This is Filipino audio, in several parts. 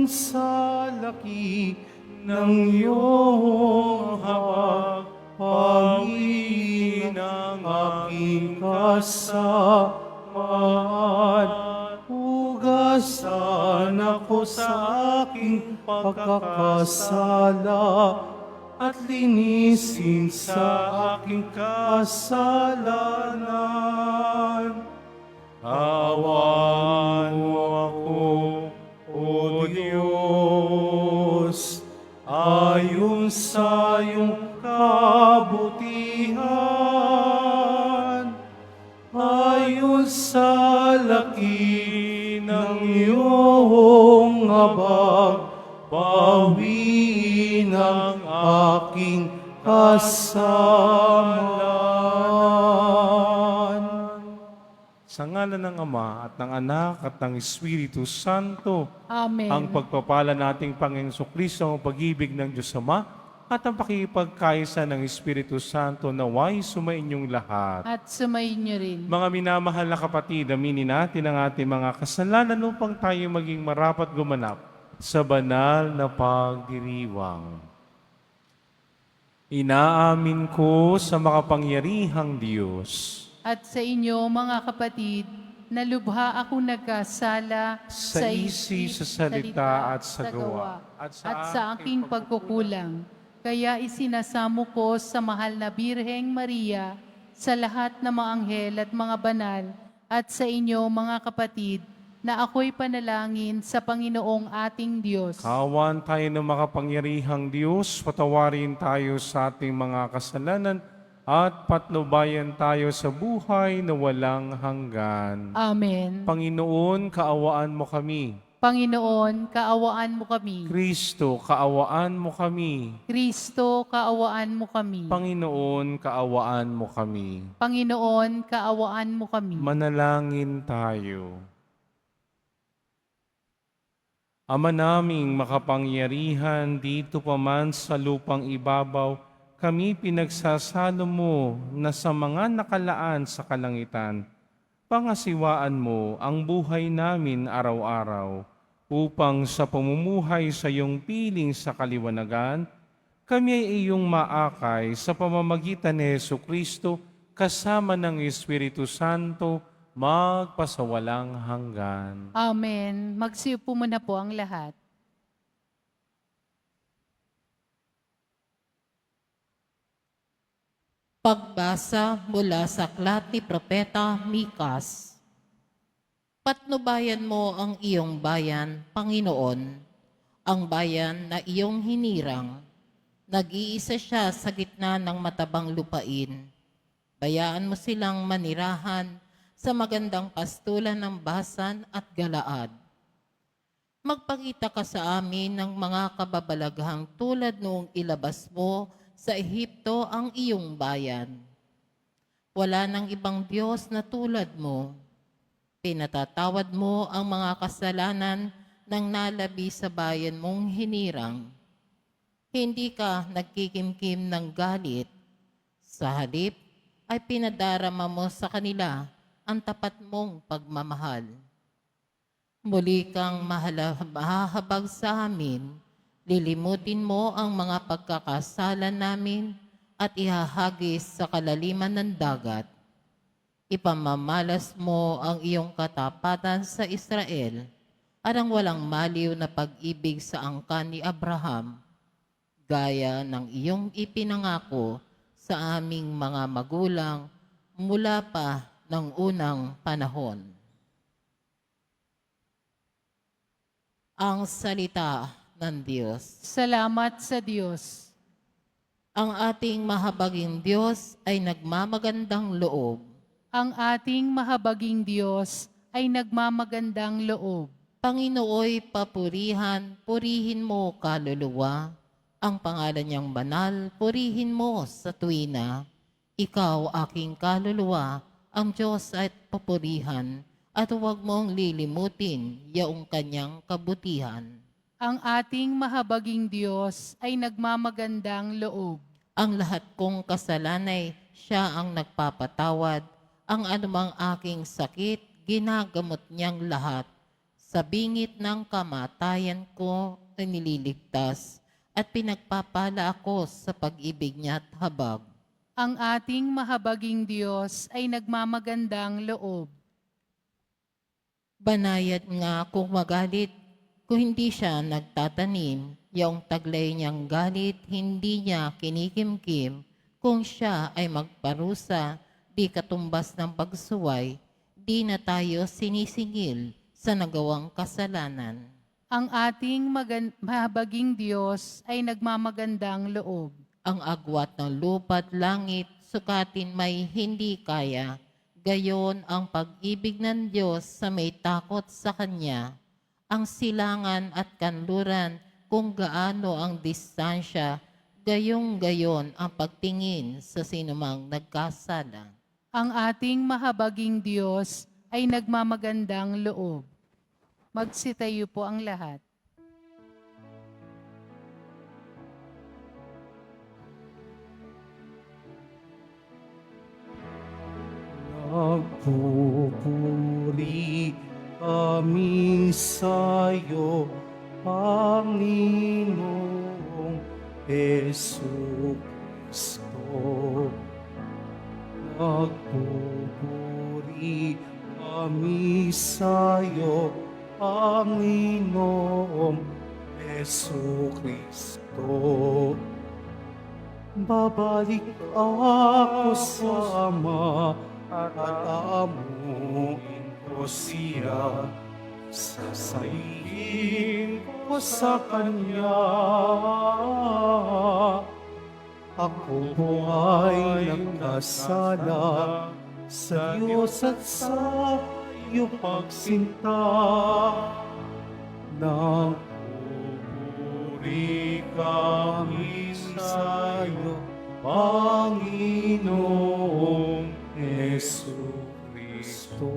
Sa laki ng iyong hawak, Panginoon ang aking kasamaan. Hugasan ako sa aking pagkakasala at linisin sa aking kasalanan. Awan mo ako, O Diyos, ayon sa iyong kabutihan, ayon sa laki ng iyong habag, bawiin ang aking kasalanan. Sa ngalan ng Ama at ng Anak at ng Espiritu Santo, Amen. ang pagpapala nating Panginoong Kristo, ang pag-ibig ng Diyos Ama, at ang pakikipagkaisa ng Espiritu Santo naway sumainyong lahat. At sumayin niyo rin. Mga minamahal na kapatid, aminin natin ang ating mga kasalanan upang tayo maging marapat gumanap sa banal na pagdiriwang. Inaamin ko sa makapangyarihang Diyos At sa inyo, mga kapatid, na lubha akong nagkasala sa isip, sa salita at sa gawa, at sa aking pagkukulang. Kaya isinasamo ko sa mahal na Birheng Maria, sa lahat ng mga anghel at mga banal, at sa inyo, mga kapatid, na ako'y panalangin sa Panginoong ating Diyos. Kawan tayo ng makapangyarihang Diyos, patawarin tayo sa ating mga kasalanan at patnubayan tayo sa buhay na walang hanggan. Amen. Panginoon, kaawaan mo kami. Panginoon, kaawaan mo kami. Kristo, kaawaan mo kami. Kristo, kaawaan mo kami. Panginoon, kaawaan mo kami. Panginoon, kaawaan mo kami. Manalangin tayo. Ama naming makapangyarihan dito pa man sa lupang ibabaw, kami pinagsasalo mo na sa mga nakalaan sa kalangitan. Pangasiwaan mo ang buhay namin araw-araw upang sa pamumuhay sa iyong piling sa kaliwanagan, kami ay iyong maakay sa pamamagitan ni Jesucristo kasama ng Espiritu Santo magpasawalang hanggan. Amen. Magsiupo muna po ang lahat. Pagbasa mula sa aklat ni Propeta Mikas. Patnubayan mo ang iyong bayan, Panginoon, ang bayan na iyong hinirang. Nag-iisa siya sa gitna ng matabang lupain. Bayaan mo silang manirahan sa magandang pastulan ng Basan at Galaad. Magpakita ka sa amin ng mga kababalaghang tulad noong ilabas mo sa Ehipto ang iyong bayan. Wala nang ibang Diyos na tulad mo. Pinatatawad mo ang mga kasalanan ng nalabi sa bayan mong hinirang. Hindi ka nagkikimkim ng galit. Sa halip ay pinadarama mo sa kanila ang tapat mong pagmamahal. Muli kang mahahabag sa amin. Lilimutin mo ang mga pagkakasala namin at ihahagis sa kalaliman ng dagat. Ipamamalas mo ang iyong katapatan sa Israel at ang walang maliw na pag-ibig sa angkan ni Abraham, gaya ng iyong ipinangako sa aming mga magulang mula pa ng unang panahon. Ang salita ng Diyos. Salamat sa Diyos. Ang ating mahabaging Diyos ay nagmamagandang loob. Ang ating mahabaging Diyos ay nagmamagandang loob. Panginooy papurihan, purihin mo kaluluwa. Ang pangalan niyang banal, purihin mo sa tuwina. Ikaw aking kaluluwa, ang Diyos ay papurihan, at huwag mong lilimutin yaong kanyang kabutihan. Ang ating mahabaging Diyos ay nagmamagandang loob. Ang lahat kong kasalanay, siya ang nagpapatawad. Ang anumang aking sakit, ginagamot niyang lahat. Sa bingit ng kamatayan ko ay nililigtas at pinagpapala ako sa pag-ibig niya at habag. Ang ating mahabaging Diyos ay nagmamagandang loob. Banayad nga kung magalit, kung hindi siya nagtatanim, yung taglay niyang galit hindi niya kinikimkim, kung siya ay magparusa, di katumbas ng pagsuway, di na tayo sinisingil sa nagawang kasalanan. Ang ating mahabaging Diyos ay nagmamagandang loob. Ang agwat ng lupa't langit, sukatin may hindi kaya. Gayon ang pag-ibig ng Diyos sa may takot sa Kanya. Ang silangan at kanluran, kung gaano ang distansya, gayong-gayon ang pagtingin sa sinumang nagkasala. Ang ating mahabaging Diyos ay nagmamagandang loob. Magsitayo po ang lahat. Nagpupuri kami sa'yo, Panginoong Hesu Kristo. Nagpupuri kami sa'yo, Panginoong Hesu Kristo. Babalik ako sa Ama at aamuin ko siya. Sasabihin ko sa Kanya, ako po ay nagkasala sa Diyos at sa iyong pagsinta. Nagpupuri kami sa iyo, Panginoong Hesu Kristo.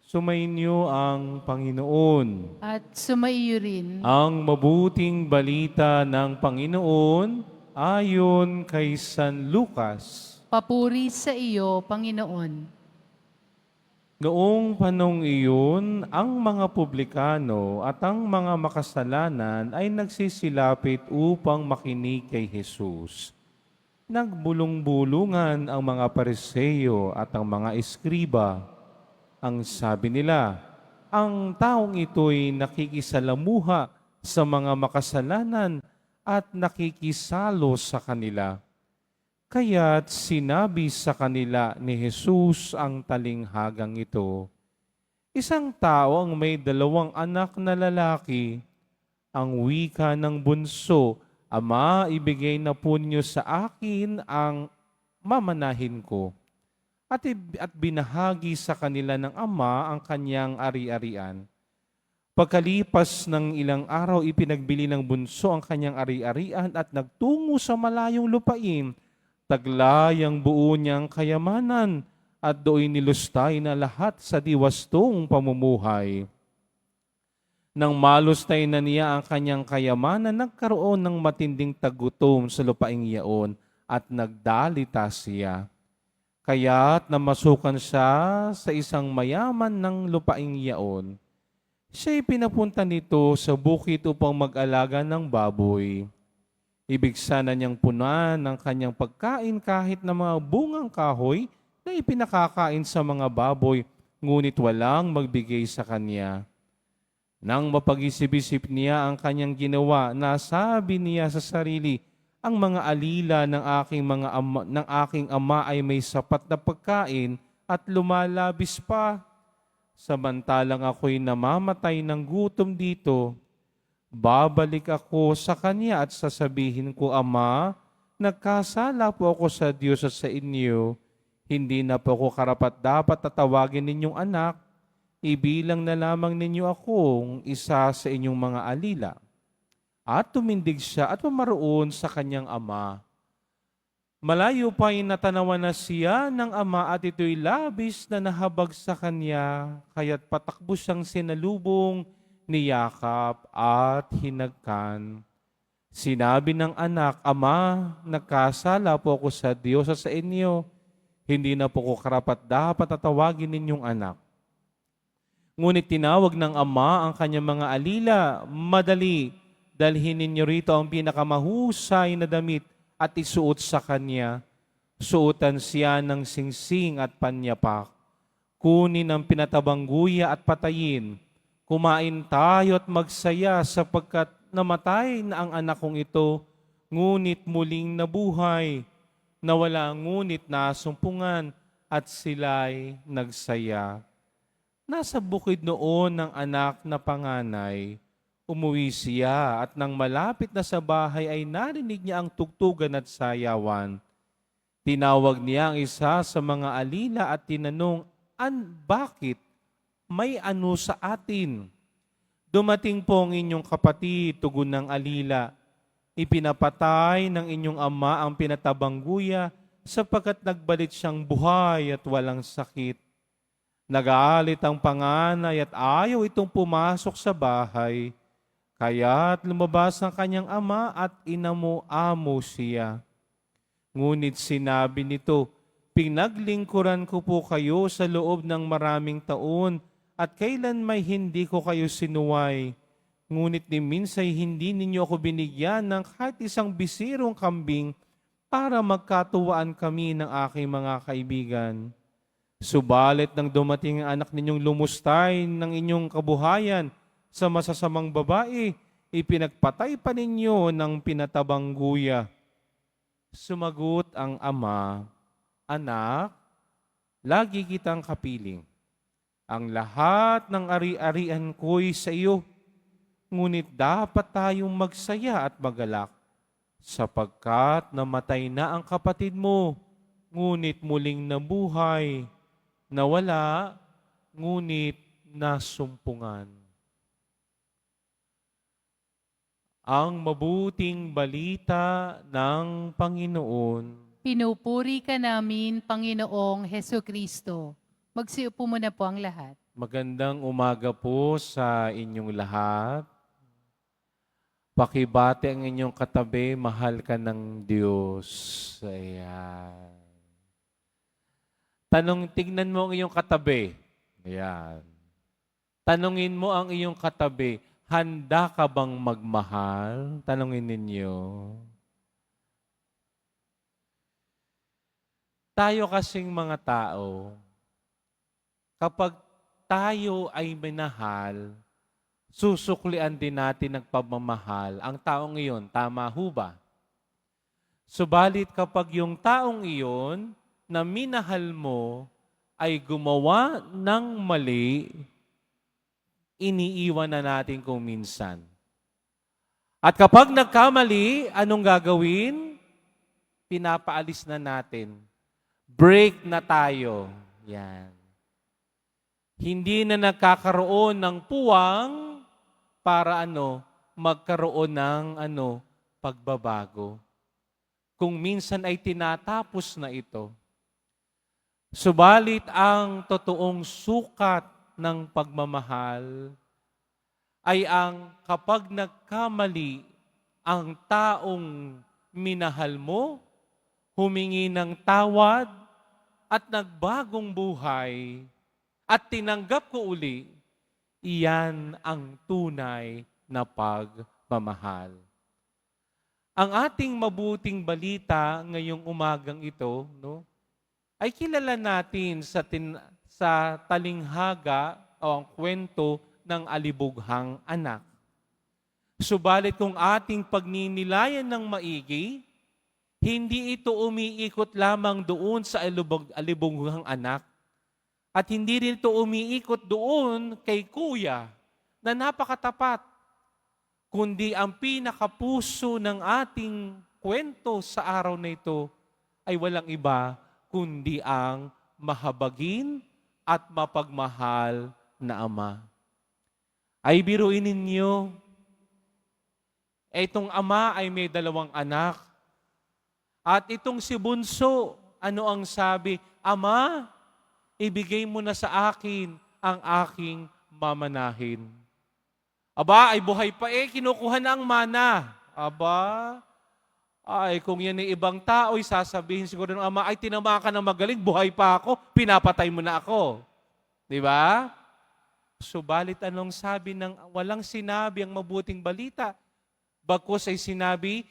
Sumainyo ang Panginoon. At sumaiyo rin. Ang mabuting balita ng Panginoon ayon kay San Lucas. Papuri sa iyo, Panginoon. Noong panong iyon, ang mga publikano at ang mga makasalanan ay nagsisilapit upang makinig kay Jesus. Nagbulong-bulungan ang mga Pariseo at ang mga eskriba. Ang sabi nila, ang taong ito'y nakikisalamuha sa mga makasalanan at nakikisalo sa kanila. Kaya't sinabi sa kanila ni Jesus ang talinghagang ito, isang tao ang may 2 anak na lalaki. Ang wika ng bunso, Ama, ibigay na po niyo sa akin ang mamanahin ko. At binahagi sa kanila ng ama ang kanyang ari-arian. Pagkalipas ng ilang araw, ipinagbili ng bunso ang kanyang ari-arian at nagtungo sa malayong lupain. Taglay ang buo niyang kayamanan at do'y nilustay na lahat sa diwastong pamumuhay. Nang malustay na niya ang kanyang kayamanan, nagkaroon ng matinding tagutom sa lupaing iyaon at nagdalita siya. Kaya't namasukan siya sa isang mayaman ng lupaing iyaon. Siya'y pinapunta nito sa bukid upang mag-alaga ng baboy. Ibig sana niyang punan ng kanyang pagkain kahit na mga bungang kahoy na ipinakakain sa mga baboy, ngunit walang magbigay sa kanya. Nang mapag-isip-isip niya ang kanyang ginawa, nasabi niya sa sarili, ang mga alila ng aking ama ay may sapat na pagkain at lumalabis pa. Samantalang ako'y namamatay ng gutom dito. Babalik ako sa kanya at sasabihin ko, Ama, nagkasala po ako sa Diyos at sa inyo. Hindi na po ako karapat-dapat na tawagin ninyong anak. Ibilang na lamang ninyo akong isa sa inyong mga alila. At tumindig siya at pumaroon sa kanyang ama. Malayo pa'y natanawan na siya ng ama at ito'y labis na nahabag sa kanya, kaya't patakbo siyang sinalubong, niyakap at hinagkan. Sinabi ng anak, Ama, nagkasala po ako sa Diyos at sa inyo. Hindi na po ko karapat-dapat na tawagin ninyong anak. Ngunit tinawag ng ama ang kanyang mga alila, madali, dalhin ninyo rito ang pinakamahusay na damit at isuot sa kanya. Suotan siya ng singsing at panyapak. Kunin ang pinatabang guya at patayin. Kumain tayo at magsaya sapagkat namatay na ang anak kong ito, ngunit muling nabuhay. Nawala ngunit nasumpungan at sila'y nagsaya. Nasa bukid noon ng anak na panganay. Umuwi siya at nang malapit na sa bahay ay narinig niya ang tugtugan at sayawan. Tinawag niya ang isa sa mga alila at tinanong, bakit? May ano sa atin? Dumating po ang inyong kapatid, tugon ng alila. Ipinapatay ng inyong ama ang pinatabang guya sapagkat nagbalik siyang buhay at walang sakit. Nagalit ang panganay at ayaw itong pumasok sa bahay. Kaya't lumabas ang kanyang ama at inamo-amo siya. Ngunit sinabi nito, pinaglingkuran ko po kayo sa loob ng maraming taon at kailan may hindi ko kayo sinuway. Ngunit ni minsay hindi ninyo ako binigyan ng kahit isang bisirong kambing para magkatuwaan kami ng aking mga kaibigan. Subalit nang dumating ang anak ninyong lumustay ng inyong kabuhayan sa masasamang babae, ipinagpatay pa ninyo ng pinatabang guya. Sumagot ang ama, anak, lagi kitang kapiling. Ang lahat ng ari-arian ko'y sa iyo, ngunit dapat tayong magsaya at magalak, sapagkat namatay na ang kapatid mo, ngunit muling nabuhay, nawala, ngunit nasumpungan. Ang mabuting balita ng Panginoon. Pinupuri ka namin, Panginoong Heso Kristo. Magsiupo muna po ang lahat. Magandang umaga po sa inyong lahat. Pakibati ang inyong katabi, mahal ka ng Diyos. Ayan. Tignan mo ang iyong katabi. Ayan. Tanungin mo ang iyong katabi, handa ka bang magmahal? Tanungin ninyo. Tayo kasing mga tao, kapag tayo ay minahal, susuklian din natin ng pagmamahal ang taong iyon. Tama ho ba? Subalit kapag yung taong iyon na minahal mo ay gumawa ng mali, iniiwan na natin kung minsan. At kapag nagkamali, anong gagawin? Pinapaalis na natin. Break na tayo. Yan. Hindi na nagkakaroon ng puwang para magkaroon ng pagbabago. Kung minsan ay tinatapos na ito. Subalit ang totoong sukat ng pagmamahal ay ang kapag nagkamali ang taong minahal mo, humingi ng tawad at nagbagong buhay at tinanggap ko uli, iyan ang tunay na pagmamahal. Ang ating mabuting balita ngayong umagang ito, ay kilala natin sa talinghaga o ang kwento ng alibughang anak. Subalit kung ating pagninilayan ng maigi, hindi ito umiikot lamang doon sa alibughang anak at hindi rin ito umiikot doon kay kuya na napakatapat, kundi ang pinakapuso ng ating kwento sa araw na ito ay walang iba kundi ang mahabagin at mapagmahal na ama. Ay biruin ninyo, itong ama ay may 2 anak. At itong si Bunso, ano ang sabi? Ama, ibigay mo na sa akin ang aking mamanahin. Aba, ay buhay pa kinukuha na ang mana. Aba, ay kung yan ay ibang tao, sasabihin siguro ng ama, ay tinama ka ng magaling, buhay pa ako, pinapatay mo na ako. Di ba? Subalit anong sabi ng walang sinabi ang mabuting balita? Bagkus ay sinabi,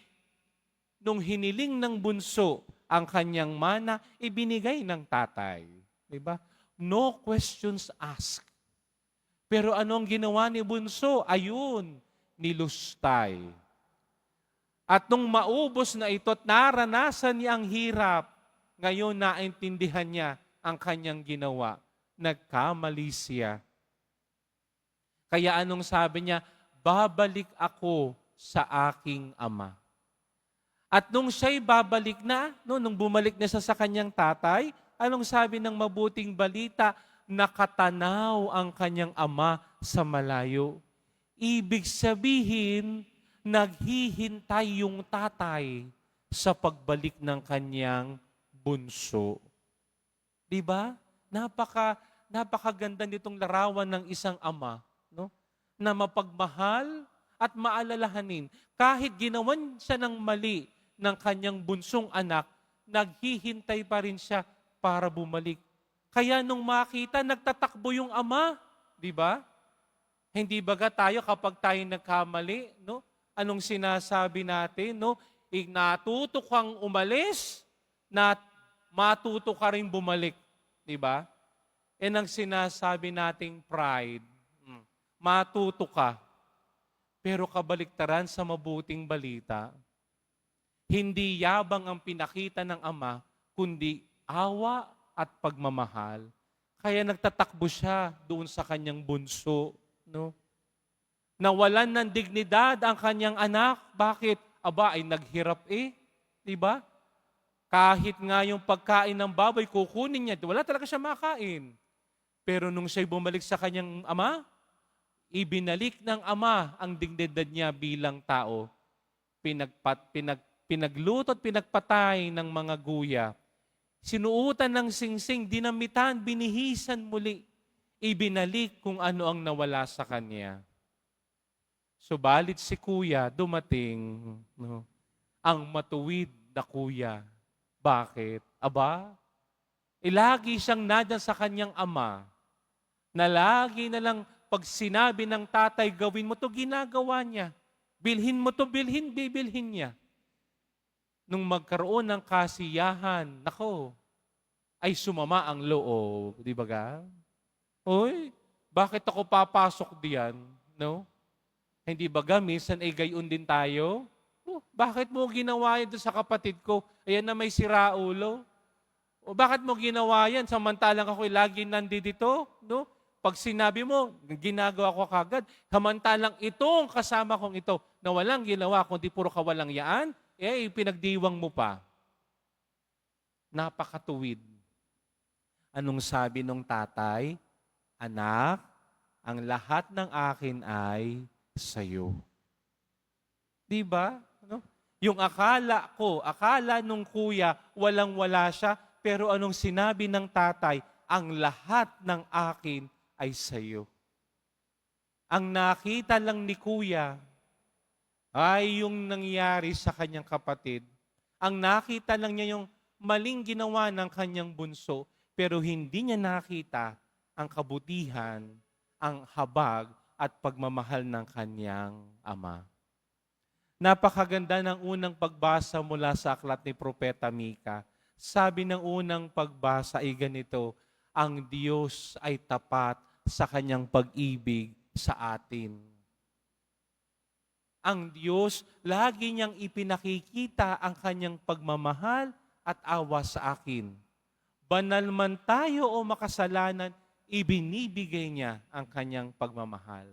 nung hiniling ng bunso ang kanyang mana, ibinigay ng tatay. Diba? No questions asked. Pero anong ginawa ni bunso? Ayun, nilustay. At nung maubos na ito't naranasan niya ang hirap, ngayon naintindihan niya ang kanyang ginawa. Nagkamali siya. Kaya anong sabi niya? Babalik ako sa aking ama. At nung siya'y babalik na, nung bumalik na siya sa kanyang tatay, anong sabi ng mabuting balita? Nakatanaw ang kanyang ama sa malayo. Ibig sabihin, naghihintay yung tatay sa pagbalik ng kanyang bunso. Diba? Napakaganda nitong larawan ng isang ama, no? Na mapagmahal at maalalahanin. Kahit ginawan siya ng mali ng kanyang bunsong anak, naghihintay pa rin siya para bumalik. Kaya nung makita, nagtatakbo yung ama. Di ba? Hindi baga tayo kapag tayo nagkamali, no? Anong sinasabi natin, no? Natuto kang umalis, na matuto ka rin bumalik. Di ba? Ang sinasabi nating pride. Matuto ka. Pero kabaliktaran sa mabuting balita, hindi yabang ang pinakita ng ama, kundi awa at pagmamahal. Kaya nagtatakbo siya doon sa kanyang bunso. No? Nawalan ng dignidad ang kanyang anak. Bakit? Aba, ay naghirap Diba? Kahit nga yung pagkain ng baboy, kukunin niya. Wala talaga siya makain. Pero nung siya'y bumalik sa kanyang ama, ibinalik ng ama ang dignidad niya bilang tao. Pinagluto at pinagpatay ng mga guya. Sinuutan ng singsing, dinamitan, binihisan muli. Ibinalik kung ano ang nawala sa kanya. Subalit si kuya dumating, no, ang matuwid na kuya. Bakit? Aba, lagi siyang nadyan sa kanyang ama, na lagi na lang pag sinabi ng tatay, gawin mo to, ginagawa niya. Bilhin mo to, bibilhin niya. Nung magkaroon ng kasiyahan, nako, ay sumama ang loob. Di ba ga? Hoy, bakit ako papasok diyan? No? Hindi ba ga, minsan ay gayon din tayo? Bakit mo ginawa yan doon sa kapatid ko? Ayan na may siraulo. O bakit mo ginawa yan samantalang ako'y lagi nandito? No? Pag sinabi mo, ginagawa ko kagad. Samantalang itong kasama kong ito na walang ginawa, kundi puro kawalang yaan, pinagdiwang mo pa. Napakatuwid. Anong sabi nung tatay? Anak, ang lahat ng akin ay sa'yo. Diba? Ano? Yung akala nung kuya, walang-wala siya, pero anong sinabi ng tatay? Ang lahat ng akin ay sa'yo. Ang nakita lang ni kuya ay yung nangyari sa kanyang kapatid. Ang nakita lang niya yung maling ginawa ng kanyang bunso, pero hindi niya nakita ang kabutihan, ang habag at pagmamahal ng kanyang ama. Napakaganda ng unang pagbasa mula sa aklat ni Propeta Mika. Sabi ng unang pagbasa ay ganito, ang Diyos ay tapat sa kanyang pag-ibig sa atin. Ang Diyos, lagi niyang ipinakikita ang kanyang pagmamahal at awa sa akin. Banal man tayo o makasalanan, ibinibigay niya ang kanyang pagmamahal.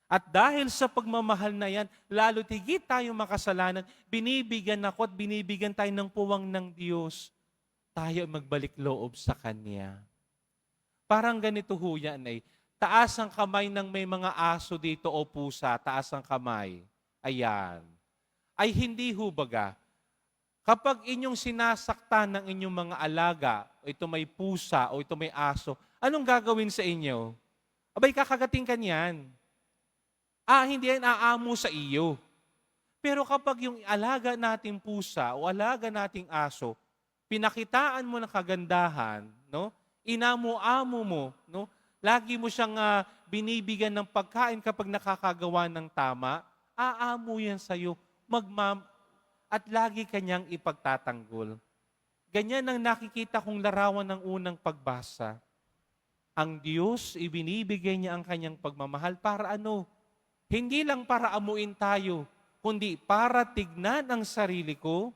At dahil sa pagmamahal na yan, lalo tigit tayo makasalanan, binibigyan ako at binibigyan tayo ng puwang ng Diyos. Tayo magbalik loob sa Kanya. Parang ganito ho yan taas ang kamay ng may mga aso dito o pusa, taas ang kamay. Ayan. Ay hindi ho baga. Kapag inyong sinasaktan ng inyong mga alaga, o ito may pusa, o ito may aso, anong gagawin sa inyo? Abay, kakagating ka niyan. Hindi yan aamo sa iyo. Pero kapag yung alaga nating pusa o alaga nating aso, pinakitaan mo ng kagandahan, no? Inamo-amo mo, no? Lagi mo siyang binibigyan ng pagkain kapag nakakagawa ng tama, aamo yan sa'yo, at lagi kanyang ipagtatanggol. Ganyan ang nakikita kong larawan ng unang pagbasa. Ang Diyos, ibinibigay niya ang kanyang pagmamahal para ano? Hindi lang para amuin tayo, kundi para tignan ang sarili ko,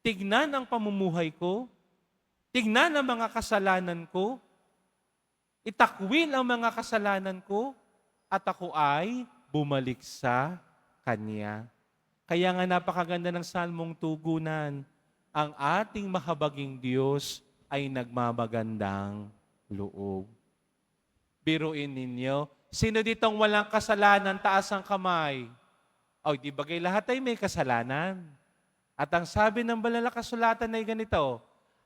tignan ang pamumuhay ko, tignan ang mga kasalanan ko, itakwil ang mga kasalanan ko, at ako ay bumalik sa Kanya. Kaya nga napakaganda ng salmong tugunan, ang ating mahabaging Diyos ay nagmamagandang loob. Biruin ninyo, sino ditong walang kasalanan, taas ang kamay? O, di bagay lahat ay may kasalanan. At ang sabi ng banal na kasulatan ay ganito,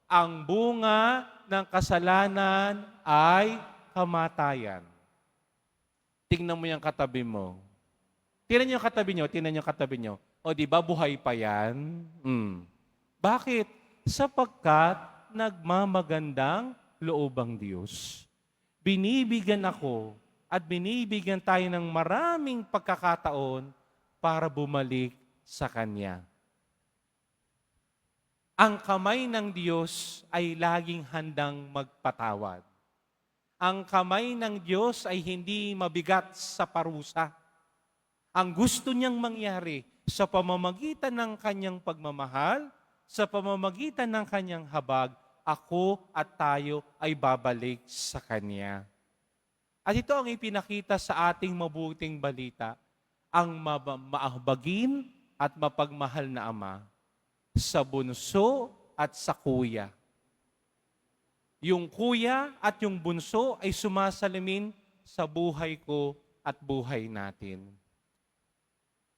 ang bunga ng kasalanan ay kamatayan. Tingnan mo yung katabi mo. Tingnan yung katabi nyo, tingnan yung katabi nyo. O, di ba buhay pa yan? Bakit? Sapagkat nagmamagandang loob ang Diyos. Binibigyan ako at binibigyan tayo ng maraming pagkakataon para bumalik sa Kanya. Ang kamay ng Diyos ay laging handang magpatawad. Ang kamay ng Diyos ay hindi mabigat sa parusa. Ang gusto niyang mangyari sa pamamagitan ng Kanyang pagmamahal, sa pamamagitan ng Kanyang habag, ako at tayo ay babalik sa Kanya. At ito ang ipinakita sa ating mabuting balita, ang maahbagin at mapagmahal na Ama sa bunso at sa kuya. Yung kuya at yung bunso ay sumasalamin sa buhay ko at buhay natin.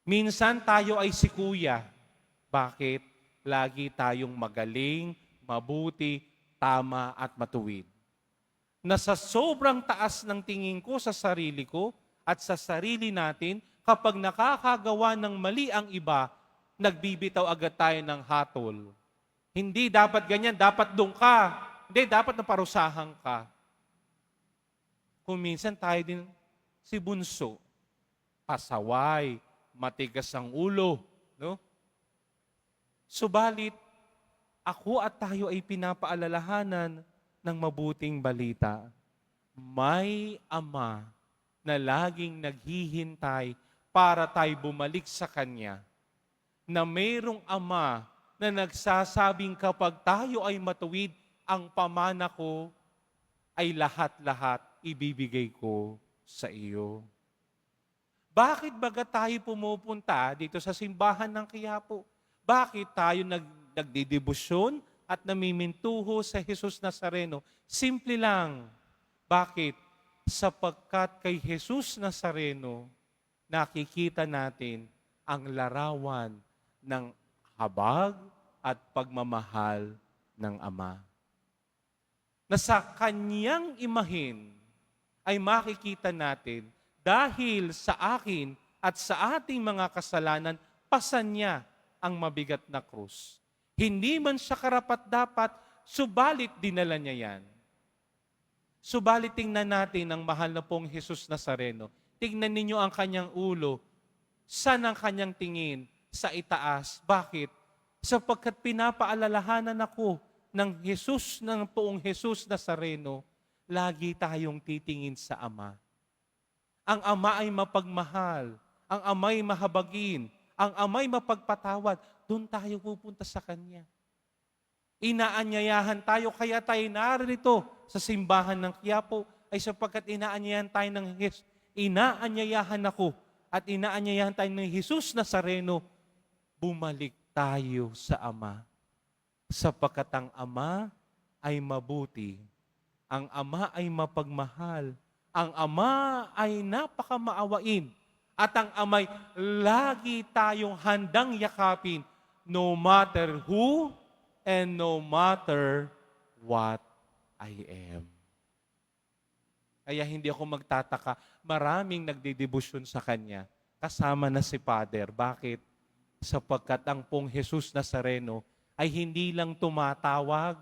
Minsan tayo ay si kuya. Bakit? Lagi tayong magaling, mabuti, tama at matuwid. Nasa sobrang taas ng tingin ko sa sarili ko at sa sarili natin, kapag nakakagawa ng mali ang iba, nagbibitaw agad tayo ng hatol. Hindi dapat ganyan, dapat doon ka. Hindi, dapat naparusahan ka. Kung minsan tayo din si bunso, pasaway, matigas ang ulo, no? Subalit, ako at tayo ay pinapaalalahanan ng mabuting balita. May Ama na laging naghihintay para tayo bumalik sa Kanya. Na mayroong Ama na nagsasabing kapag tayo ay matuwid, ang pamana ko ay lahat-lahat ibibigay ko sa iyo. Bakit baga tayo pumupunta dito sa simbahan ng Quiapo? Bakit tayo nagdidibusyon at namimintuho sa Jesus Nazareno? Simple lang. Bakit? Sapagkat kay Jesus Nazareno, nakikita natin ang larawan ng habag at pagmamahal ng Ama. Na sa Kanyang imahin ay makikita natin dahil sa akin at sa ating mga kasalanan, pasan niya ang mabigat na krus. Hindi man siya karapat-dapat, subalit dinala niya yan. Subalit tingnan natin ang mahal na pong Jesus Nazareno. Tingnan ninyo ang kanyang ulo. Saan ang kanyang tingin? Sa itaas. Bakit? Sapagkat pinapaalalahanan ako ng Jesus, ng poong Jesus Nazareno, lagi tayong titingin sa Ama. Ang Ama ay mapagmahal. Ang Ama ay mahabagin. Ang Ama'y mapagpatawad, doon tayo pupunta sa Kanya. Inaanyayahan tayo, kaya tayo narito sa simbahan ng Quiapo, ay sapagkat inaanyayahan tayo ng inaanyayahan ako at inaanyayahan tayo ng Jesus Nazareno, bumalik tayo sa Ama. Sapagkat ang Ama ay mabuti, ang Ama ay mapagmahal, ang Ama ay napakamaawain, at ang Ama'y lagi tayong handang yakapin no matter who and no matter what I am. Kaya hindi ako magtataka, maraming nagdidibusyon sa Kanya, kasama na si Father. Bakit? Sapagkat ang pong Jesus Nazareno ay hindi lang tumatawag,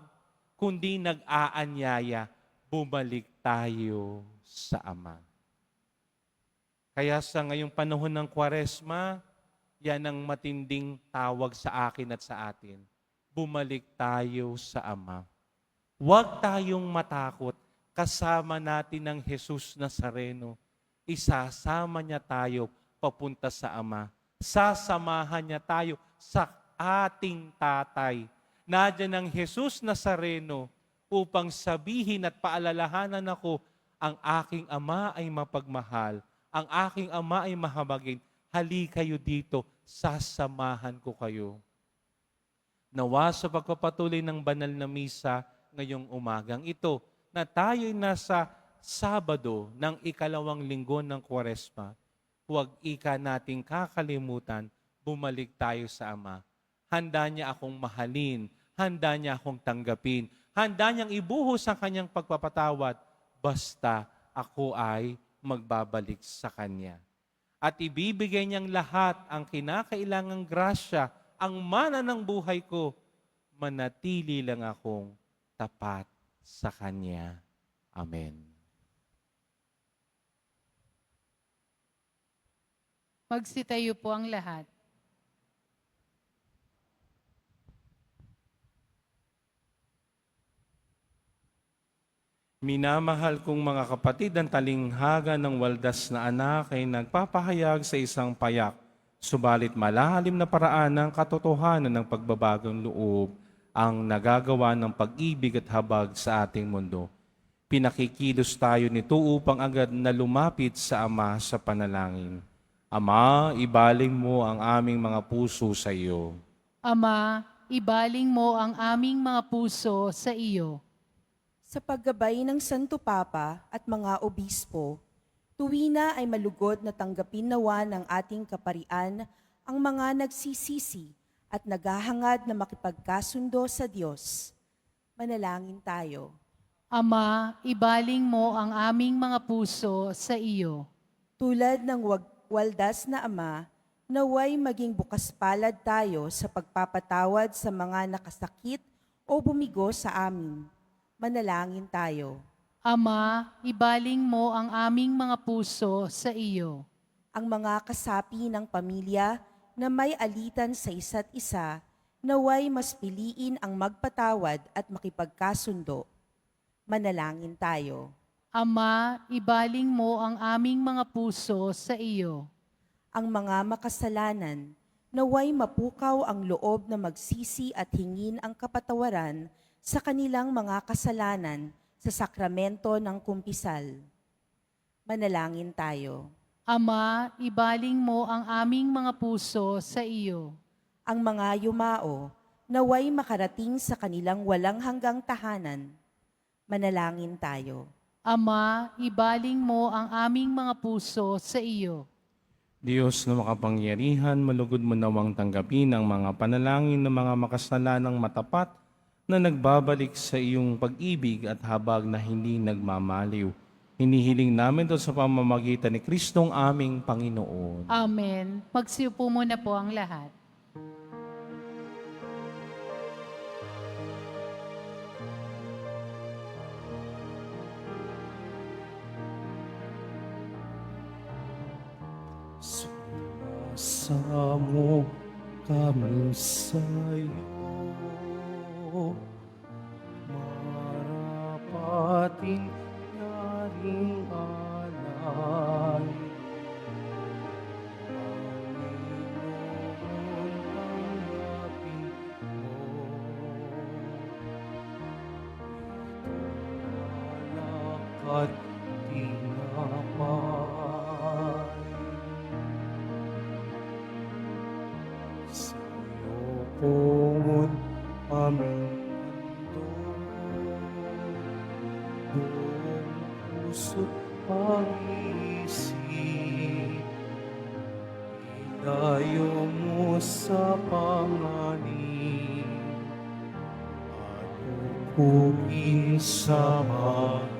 kundi nag-aanyaya, bumalik tayo sa Ama. Kaya sa ngayong panahon ng Kwaresma, yan ang matinding tawag sa akin at sa atin. Bumalik tayo sa Ama. Huwag tayong matakot. Kasama natin ang Jesus Nazareno. Isasama niya tayo papunta sa Ama. Sasamahan niya tayo sa ating tatay. Nandiyan ang Jesus Nazareno upang sabihin at paalalahanan ako, ang aking Ama ay mapagmahal. Ang aking Ama ay mahabagin. Hali kayo dito, sasamahan ko kayo. Nawa sa pagpapatuloy ng banal na misa ngayong umagang ito, na tayo'y nasa Sabado ng ikalawang linggo ng Kwaresma, huwag ika nating kakalimutan, bumalik tayo sa Ama. Handa niya akong mahalin, handa niya akong tanggapin, handa niyang ibuhos ang kanyang pagpapatawad, basta ako ay magbabalik sa Kanya. At ibibigay niyang lahat ang kinakailangang grasya, ang mana ng buhay ko, manatili lang akong tapat sa Kanya. Amen. Magsitayo po ang lahat. Minamahal kong mga kapatid, ang talinghaga ng waldas na anak ay nagpapahayag sa isang payak, subalit malalim na paraan ng katotohanan ng pagbabagong loob ang nagagawa ng pag-ibig at habag sa ating mundo. Pinakikilos tayo nito upang agad na lumapit sa Ama sa panalangin. Ama, ibaling mo ang aming mga puso sa iyo. Ama, ibaling mo ang aming mga puso sa iyo. Sa paggabay ng Santo Papa at mga obispo, tuwina ay malugod na tanggapin nawa ng ating kaparian ang mga nagsisisi at naghahangad na makipagkasundo sa Diyos. Manalangin tayo. Ama, ibaling mo ang aming mga puso sa iyo. Tulad ng waldas na Ama, naway maging bukas palad tayo sa pagpapatawad sa mga nakasakit o bumigo sa amin. Manalangin tayo. Ama, ibaling mo ang aming mga puso sa iyo. Ang mga kasapi ng pamilya na may alitan sa isa't isa, naway mas piliin ang magpatawad at makipagkasundo. Manalangin tayo. Ama, ibaling mo ang aming mga puso sa iyo. Ang mga makasalanan, naway mapukaw ang loob na magsisi at hingin ang kapatawaran sa kanilang mga kasalanan sa sakramento ng kumpisal. Manalangin tayo. Ama, ibaling mo ang aming mga puso sa iyo. Ang mga yumao, naway makarating sa kanilang walang hanggang tahanan. Manalangin tayo. Ama, ibaling mo ang aming mga puso sa iyo. Diyos na makapangyarihan, malugod mo nawang tanggapin ang mga panalangin ng mga makasalanang matapat na nagbabalik sa iyong pag-ibig at habag na hindi nagmamaliw. Hinihiling namin ito sa pamamagitan ni Kristong aming Panginoon. Amen. Magsiupo muna po ang lahat. Sumasamo kami sa'yo, marapating yaring alay. Panginoon, tanggapin mo. Alak at tinapay. Sa'yo pungon aming buong puso't pag-isip, ilayo mo sa panganib, at upugin sa pag-ibig.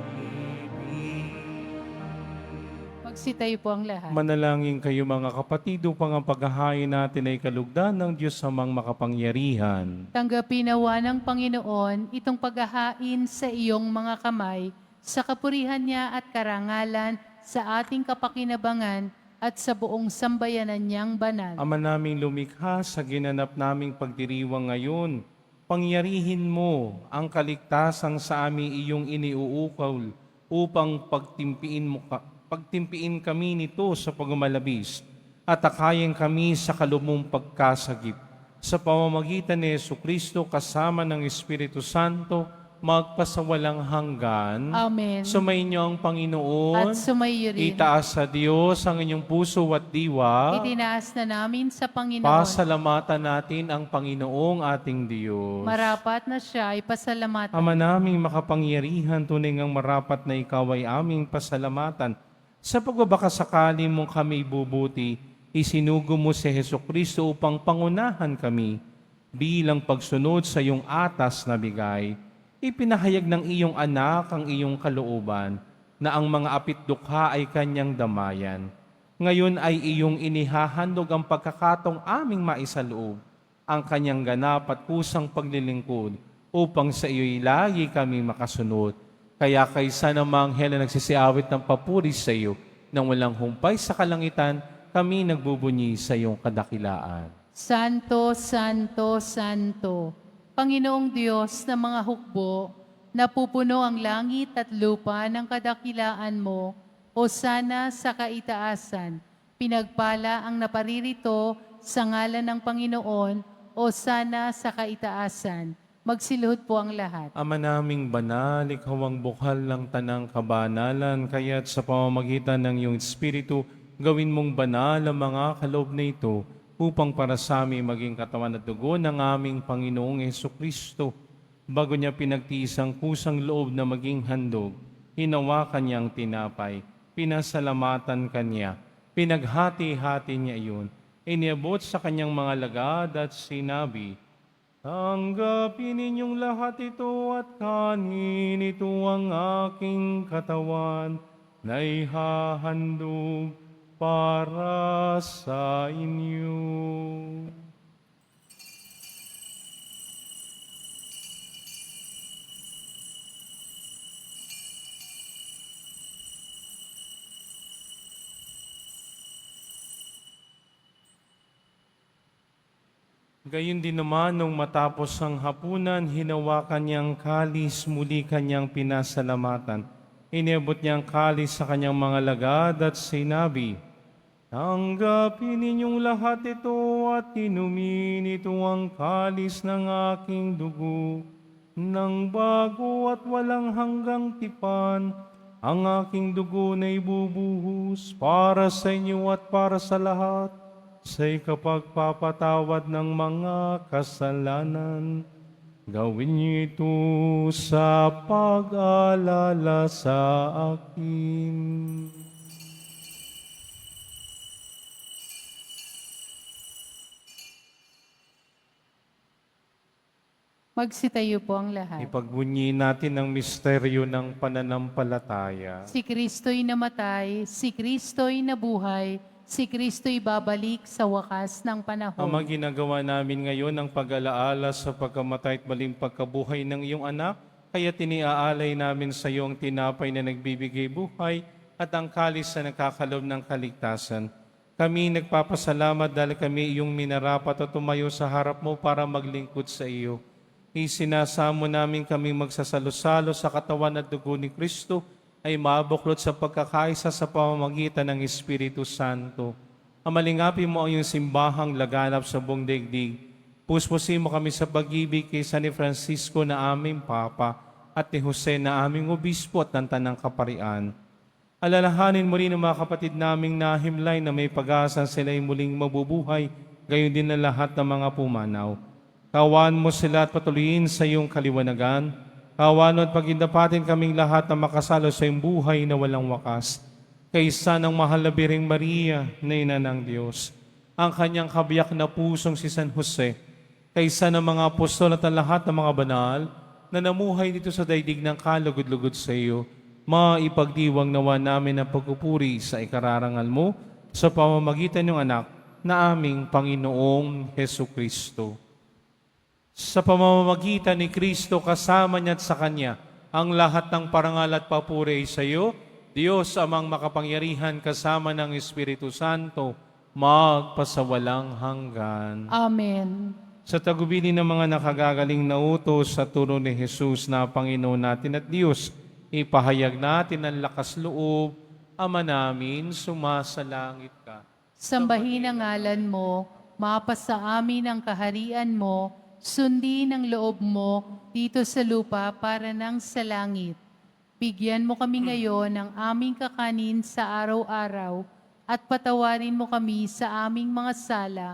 Magsitayo po ang lahat. Manalangin kayo mga kapatid upang ang paghahain natin ay kalugdan ng Diyos amang makapangyarihan. Tanggapin nawa ng Panginoon itong paghahain sa iyong mga kamay sa kapurihan niya at karangalan, sa ating kapakinabangan, at sa buong sambayanan niyang banal. Ama naming lumikha sa ginanap naming pagdiriwang ngayon, pangyarihin mo ang kaligtasan sa aming iyong iniuukol upang pagtimpiin kami nito sa pagmalabis at akayin kami sa kalumong pagkasagip. Sa pamamagitan ni Jesucristo kasama ng Espiritu Santo, magpasawalang hanggan. Amen. Sumainyo ang Panginoon. At sumaiyo rin. Itaas sa Diyos ang inyong puso at diwa. Itinaas na namin sa Panginoon. Pasalamatan natin ang Panginoong ating Diyos. Marapat na siya ay pasalamatan. Ama naming makapangyarihan, tunay ngang marapat na ikaw ay aming pasalamatan. Sa pagbabakasakali mong kami bubuti, isinugo mo si Jesucristo upang pangunahan kami bilang pagsunod sa iyong atas na bigay. Ipinahayag ng iyong anak ang iyong kalooban na ang mga apitdukha ay kanyang damayan. Ngayon ay iyong inihahandog ang pagkakataong aming maisaloob, ang kanyang ganap at kusang paglilingkod upang sa iyo'y lagi kami makasunod. Kaya kaysa ng mga anghel na nagsisiawit ng papuri sa iyo, nang walang humpay sa kalangitan, kami nagbubunyi sa iyong kadakilaan. Santo, Santo, Santo, Panginoong Diyos ng mga hukbo, napupuno ang langit at lupa ng kadakilaan mo, o sana sa kaitaasan. Pinagpala ang naparirito sa ngalan ng Panginoon, o sana sa kaitaasan. Magsiluhod po ang lahat. Ama naming banal, ikaw ang bukal ng tanang kabanalan, kaya't sa pamamagitan ng iyong Espiritu, gawin mong banal ang mga kaloob na ito, upang para sa amin maging katawan at dugo ng aming Panginoong Jesucristo. Bago niya pinagtiis ang kusang loob na maging handog, hinawakan niyang tinapay, pinasalamatan kanya, pinaghati-hati niya iyon, iniabot sa kanyang mga lagad at sinabi, "Tanggapin ninyong lahat ito at kanin, ito ang aking katawan na ihahandog para sa inyo." Gayun din naman, nung matapos ang hapunan, hinawakan niyang kalis, muli kanyang pinasalamatan. Iniabot niyang kalis sa kanyang mga lagad at sinabi, "Tanggapin ninyong lahat ito at inumin, ito ang kalis ng aking dugo, ng bago at walang hanggang tipan. Ang aking dugo na ibubuhos para sa inyo at para sa lahat, sa ikapagpapatawad ng mga kasalanan. Gawin niyo ito sa pag-alala sa akin." Magsitayo po ang lahat. Ipagbunyi natin ang misteryo ng pananampalataya. Si Kristo'y namatay, si Kristo'y nabuhay, si Kristo'y babalik sa wakas ng panahon. Ama, ginagawa namin ngayon ang pag-alaala sa pagkamatay at maling pagkabuhay ng iyong anak, kaya tiniaalay namin sa iyo ang tinapay na nagbibigay buhay at ang kalis na nakakalob ng kaligtasan. Kami nagpapasalamat dahil kami iyong minarapat at tumayo sa harap mo para maglingkod sa iyo. Isinasamo namin kami magsasalo-salo sa katawan at dugo ni Kristo ay mabuklod sa pagkakaisa sa pamamagitan ng Espiritu Santo. Amalingapin mo ang iyong simbahang laganap sa buong daigdig. Puspusin mo kami sa pag-ibig kay San Francisco na aming Papa at ni Jose na aming Obispo at ng Tanang Kaparian. Alalahanin mo rin ang mga kapatid naming nahimlay na may pag-asa sila'y muling mabubuhay, gayon din na lahat ng mga pumanaw. Kawan mo sila at patuloyin sa iyong kaliwanagan. Kawan at pagindapatin kaming lahat na makasalo sa iyong buhay na walang wakas. Kaysa ng mahal na Birheng Maria na Ina ng Diyos, ang kanyang kabiyak na pusong si San Jose, kaysa ng mga apostol at ang lahat ng mga banal na namuhay dito sa daigdig ng kalugod-lugod sa iyo, maipagdiwang nawa namin ang pagpupuri sa ikararangal mo sa pamamagitan ng anak na aming Panginoong Hesukristo. Sa pamamagitan ni Kristo, kasama niya at sa Kanya, Ang lahat ng parangal at papuri ay sa iyo, Diyos amang makapangyarihan kasama ng Espiritu Santo, magpasawalang hanggan. Amen. Sa tagubilin ng mga nakagagaling na utos sa turo ni Jesus na Panginoon natin at Diyos, ipahayag natin ang lakas loob, Ama namin, sumasalangit ka. Sambahin ang ngalan mo, mapasa amin ang kaharian mo, sundin ang loob mo dito sa lupa para nang sa langit. Bigyan mo kami ngayon ng aming kakanin sa araw-araw at patawarin mo kami sa aming mga sala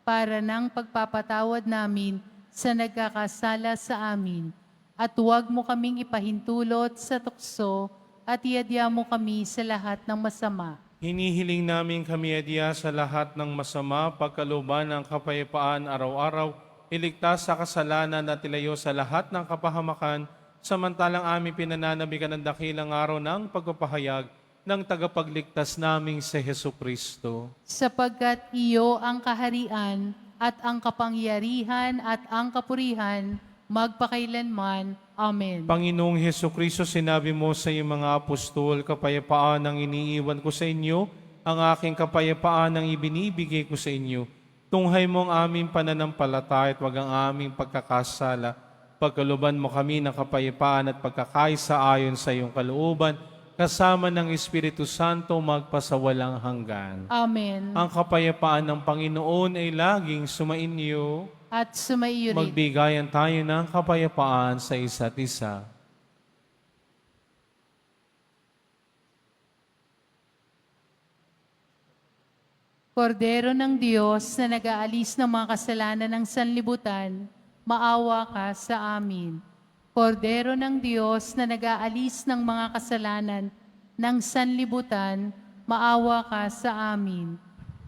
para nang pagpapatawad namin sa nagkakasala sa amin. At huwag mo kaming ipahintulot sa tukso at iadya mo kami sa lahat ng masama. Hinihiling namin kami adya sa lahat ng masama, pagkalooban ng kapayapaan araw-araw, iligtas sa kasalanan at ilayo sa lahat ng kapahamakan, samantalang aming pinananabigan ng dakilang araw ng pagpapahayag ng tagapagligtas naming si Hesu Kristo. Sapagkat iyo ang kaharian at ang kapangyarihan at ang kapurihan magpakailanman. Amen. Panginoong Hesu Kristo, sinabi mo sa iyong mga apostol, kapayapaan ang iniiwan ko sa inyo, ang aking kapayapaan ang ibinibigay ko sa inyo. Tunghay mo ang aming pananampalataya at wag ang aming pagkakasala. Pagkalooban mo kami ng kapayapaan at pagkakaisa ayon sa iyong kalooban, kasama ng Espiritu Santo magpasawalang hanggan. Amen. Ang kapayapaan ng Panginoon ay laging sumainyo. At sumaiyo rin. Magbigayan tayo ng kapayapaan sa isa't isa. Kordero ng Diyos na nag-aalis ng mga kasalanan ng sanlibutan, maawa ka sa amin. Kordero ng Diyos na nag-aalis ng mga kasalanan ng sanlibutan, maawa ka sa amin.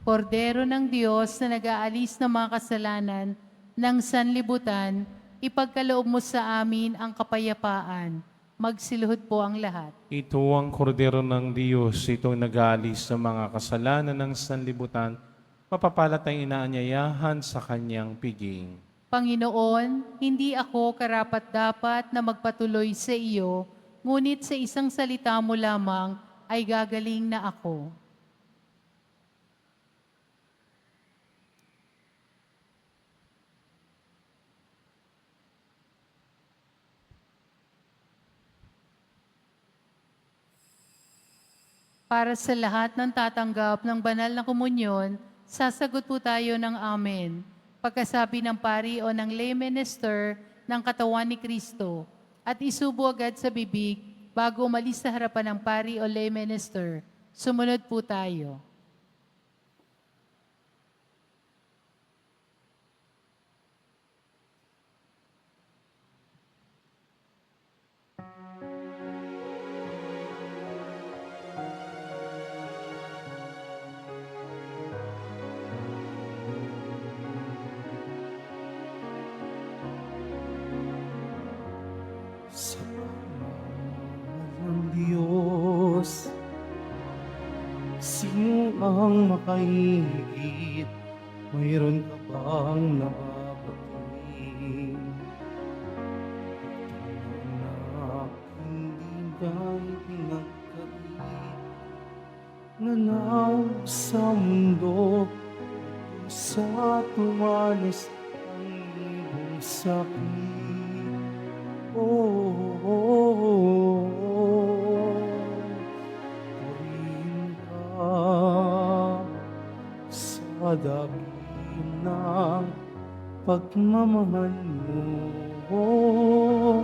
Kordero ng Diyos na nag-aalis ng mga kasalanan ng sanlibutan, ipagkaloob mo sa amin ang kapayapaan. Magsiluhod po ang lahat. Ito ang kordero ng Diyos, itong nag-aalis sa mga kasalanan ng sanlibutan, mapapalat ang inaanyayahan sa kanyang piging. Panginoon, hindi ako karapat-dapat na magpatuloy sa iyo, ngunit sa isang salita mo lamang ay gagaling na ako. Para sa lahat ng tatanggap ng banal na komunyon, sasagot po tayo ng Amen. Pagkasabi ng pari o ng lay minister ng katawan ni Kristo, at isubo agad sa bibig bago umalis sa harapan ng pari o lay minister. Sumunod po tayo. Sa pangalan ng Diyos, sino ang makaigit? Mayroon ka bang nababatiin? Anak, hindi ba'y pinagkait? Nanaw sa mundo, sa tumanas ang ibong sakit. Purihin ka sa dakilang pagmamahal mo.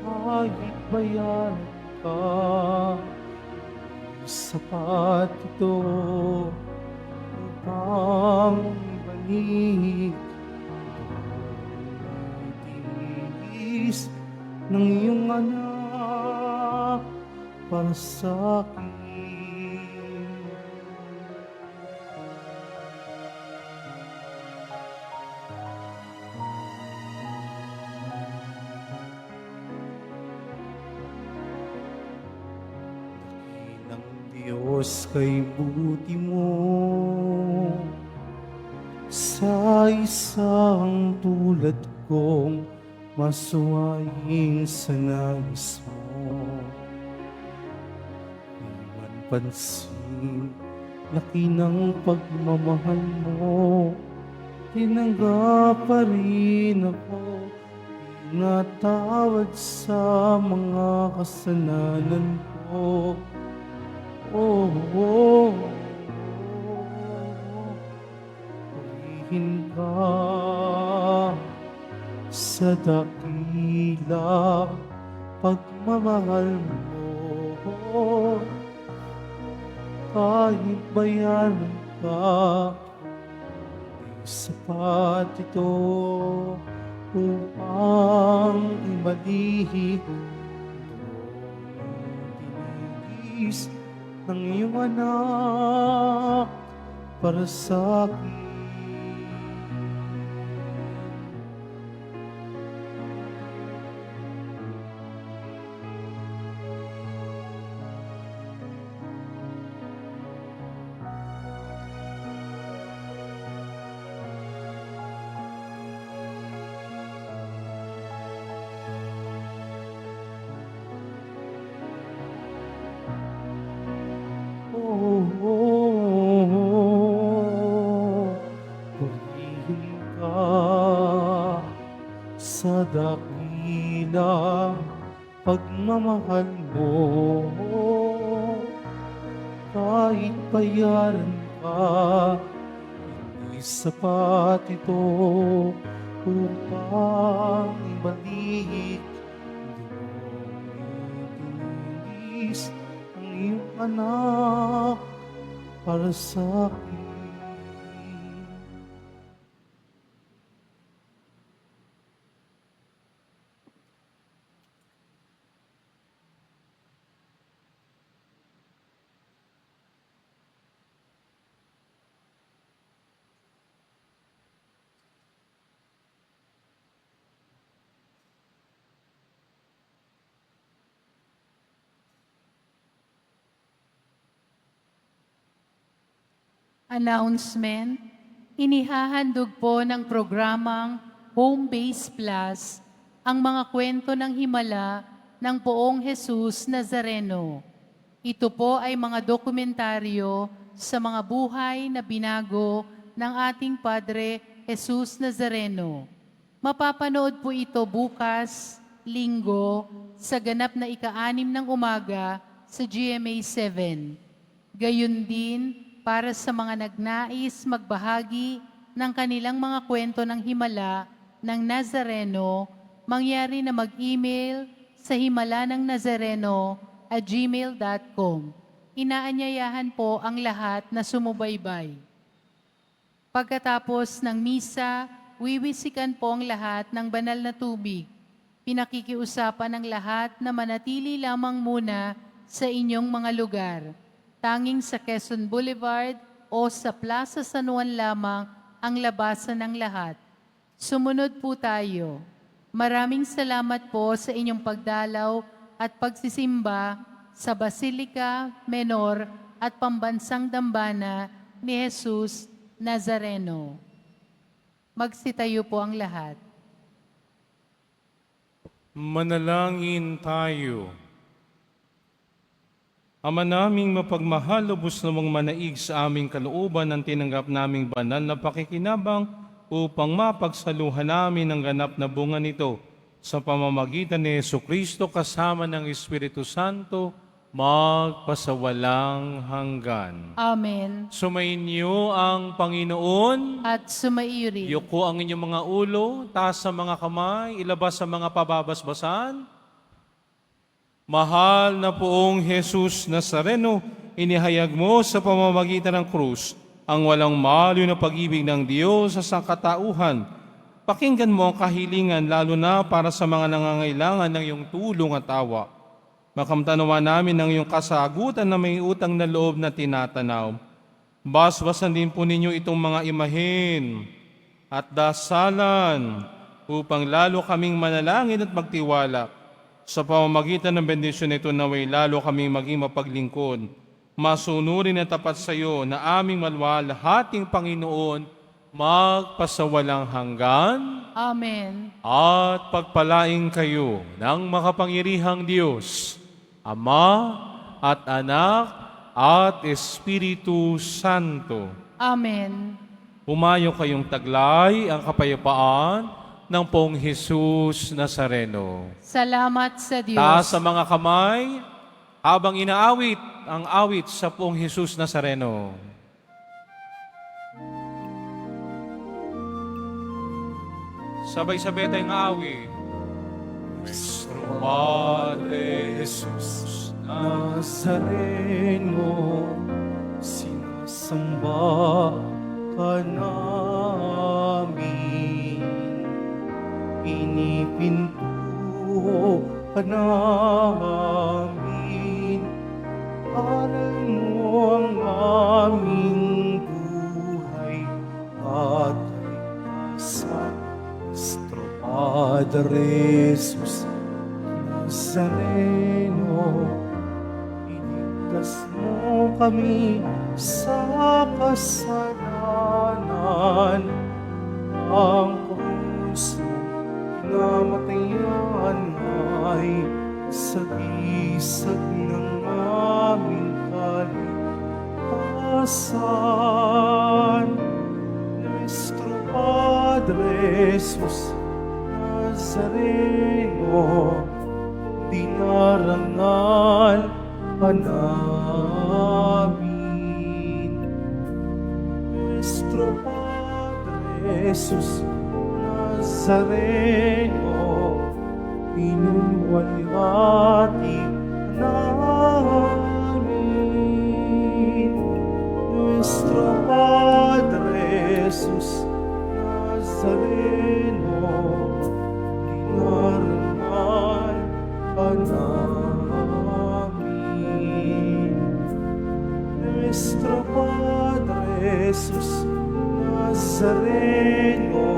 Kahit bayan ka, sapat ito upang balik ng iyong anak para sa akin. Dakilang Diyos kay buti mo sa isang tulad kong masuwayin sa nais mo. Di man pansin, laki ng pagmamahal mo. Tinanggap pa rin ako, natawad sa mga kasalanan ko. Oh, oh, oh, oh. Purihin ka sa dakila pagmamahal mo. Kahit bayaran ka, di sapat ito upang ibalik tiniis ng iyong anak para sa akin. Oh, oh, oh, purihin ka sa dakila pagmamahal mo. Kahit bayaran ka, hindi sapat ito upang ibalik. Tiniis ang iyong anak para sa akin. Announcement, inihahandog po ng programang Home Base Plus ang mga kwento ng himala ng Poong Jesus Nazareno. Ito po ay mga dokumentaryo sa mga buhay na binago ng ating Padre Jesus Nazareno. Mapapanood po ito bukas, Linggo, sa ganap na ika-6 ng umaga sa GMA 7. Gayun din, para sa mga nagnais magbahagi ng kanilang mga kwento ng himala ng Nazareno, mangyari na mag-email sa himala-ng-nazareno@gmail.com. Inaanyayahan po ang lahat na sumubaybay. Pagkatapos ng misa, wiwisikan po ang lahat ng banal na tubig. Pinakikiusapan ng lahat na manatili lamang muna sa inyong mga lugar. Tanging sa Quezon Boulevard o sa Plaza San Juan lamang ang labasan ng lahat. Sumunod po tayo. Maraming salamat po sa inyong pagdalaw at pagsisimba sa Basilica Menor at Pambansang Dambana ni Jesus Nazareno. Magsitayo po ang lahat. Manalangin tayo. Ama naming mapagmahal, lubos namang manaig sa aming kalooban ang tinanggap naming banal na pakikinabang upang mapagsaluhan namin ang ganap na bunga nito sa pamamagitan ni Jesucristo kasama ng Espiritu Santo magpasawalang hanggan. Amen. Sumainyo ang Panginoon. At sumaiyo rin. Yuko ang inyong mga ulo, taas sa mga kamay, ilabas sa mga pababasbasan. Mahal na Poong Jesus Nazareno, inihayag mo sa pamamagitan ng krus ang walang malayo na pag-ibig ng Diyos sa sangkatauhan. Pakinggan mo ang kahilingan lalo na para sa mga nangangailangan ng iyong tulong at awa. Makamtanawa namin ang iyong kasagutan na may utang na loob na tinatanaw. Basbasan din po ninyo itong mga imahen at dasalan upang lalo kaming manalangin at magtiwala. Sa pamamagitan ng bendisyon nito naway lalo kaming maging mapaglingkod, masunurin at tapat sa iyo na aming malwalhating Panginoon magpasawalang hanggan, Amen. at pagpalaing kayo ng makapangyarihang Diyos, Ama at Anak at Espiritu Santo. Amen. Pumayo kayong taglay ang kapayapaan ng Poong Jesus Nazareno. Salamat sa Diyos. Taas sa mga kamay habang inaawit ang awit sa Poong Jesus Nazareno. Sabay-sabay tayong awit. Nuestro Padre Jesus Nazareno, sinasamba ka namin, pinipinto ka namin, aral mo ang aming buhay at kaligtasan. Nuestro Padre Jesus Nazareno, iligtas mo kami sa kasalanan. Ang krus mo pinamatayan ay sagisag ng aming kaligtasan. Nuestro Padre Jesus Nazareno, dinarangal ka namin. Nuestro Padre Jesus Nazareno, pinunwalhati ka namin. Nuestro Padre Jesus Nazareno, dinarangal ka namin. Nuestro Padre Jesus Nazareno,